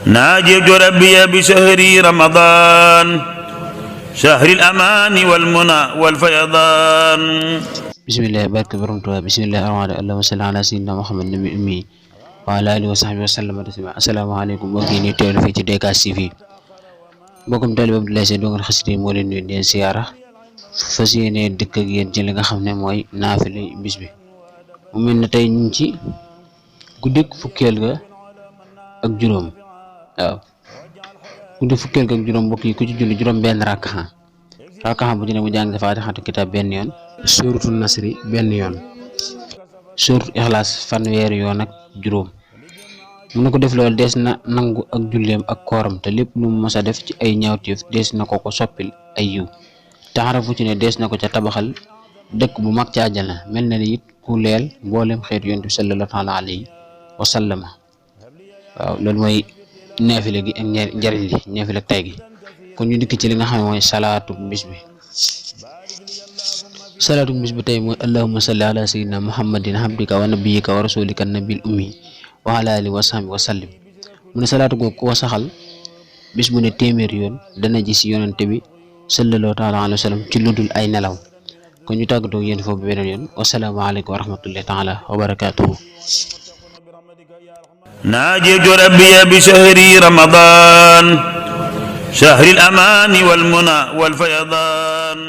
ناجيت ربي بشهر رمضان شهر الأمان والمنى والفيضان. بسم الله بارك برمتها بسم الله الرحمن الرحيم اللهم صل على سيدنا محمد النبي الأمي وعلى آله وصحبه وسلم تسليما. asalaamaaleykum mbokk yi ñu teewlu fii ci DK TV mbokkum taalibe Abdoulaye Seye dongal xasida moo leen nuyu di leen siyaara fas yéene dëkk ak yéen ci li nga xam ne mooy naafila bis bi. mu mel ne tey ñu ngi ci guddik fukkeel ga ak juróom. waaw guddik fukkeel ga ak juróom mbokk yi ku ci julli juróom benn rakkaxa bu ci ne mu jàng faatixatu kitaab benn yoon, suuratul nasri benn yoon, suuratul ixlaas fanweeri yoon ak juróom. mu ne ko def loolu dees na nangu ak julleem ak kooram te lépp lu mu mës a def ci ay ñaawteef dees na ko soppil ay yiw te xarafu ci ne dees na ko ca tabaxal dëkk bu mag ca àjjana mel na ni it ku leel mboolem xeetu yonent bi sallallahu alayhi wa sallama. waaw loolu mooy neefile gi ak njariñ li neefile ak tay gi. kon ñu dikk ci li nga xam ne mooy salaatu bis bi. salaatu bis bi tey mooy allahumma salli ala sayyidina muhammadin abdika wa nabiyyika wa rasulika nabil ummi wa ala alihi wa sahbihi wa sallim. mu ne salaatu googu ko saxal bis bu ne téeméer yoon dana gis yonente bi sallallahu taala alayhi wa sallam ci ludul ay nelaw. kon ñu tàggatoo yéen foofu beneen yoon wasalaamaaleykum wa rahmatullahi taala wa barakatuhu. ناجيت ربي بشهر رمضان شهر الأمان والمنى والفيضان.